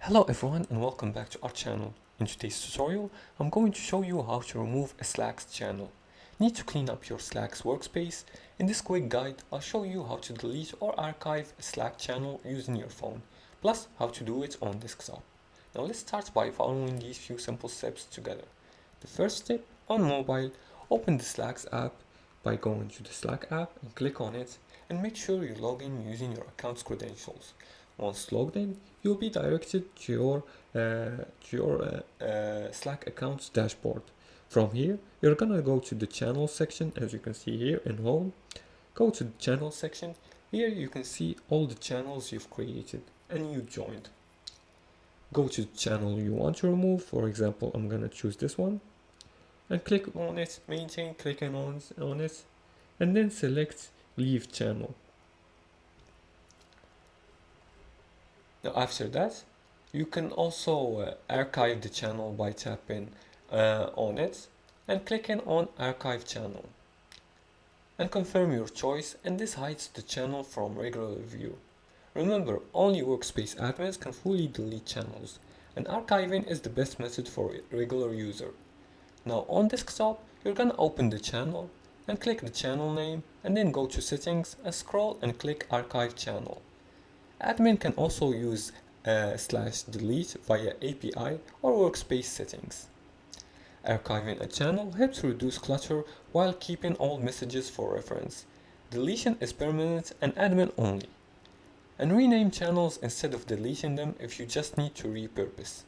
Hello everyone and welcome back to our channel. In today's tutorial, I'm going to show you how to remove a Slack channel. Need to clean up your Slack's workspace? In this quick guide, I'll show you how to delete or archive a Slack channel using your phone, plus how to do it on desktop. Now let's start by following these few simple steps together. The first step, on mobile, open the Slack's app by going to the Slack app and click on it and make sure you log in using your account's credentials. Once logged in, you'll be directed to your Slack account's dashboard. From here, you're gonna go to the channel section, as you can see here in home. Go to the channel section. Here you can see all the channels you've created and you joined. Go to the channel you want to remove. For example, I'm gonna choose this one and click on it, maintain, clicking on it, and then select leave channel. Now after that, you can also archive the channel by tapping on it and clicking on archive channel. And confirm your choice, and this hides the channel from regular view. Remember, only workspace admins can fully delete channels, and archiving is the best method for a regular user. Now on desktop, you're gonna open the channel and click the channel name and then go to settings and scroll and click archive channel. Admin can also use /delete via API or workspace settings. Archiving a channel helps reduce clutter while keeping old messages for reference. Deletion is permanent and admin only. And rename channels instead of deleting them if you just need to repurpose.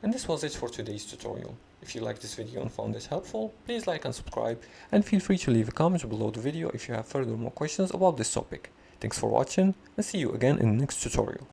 And this was it for today's tutorial. If you liked this video and found it helpful, please like and subscribe, and feel free to leave a comment below the video if you have further more questions about this topic. Thanks for watching, and see you again in the next tutorial.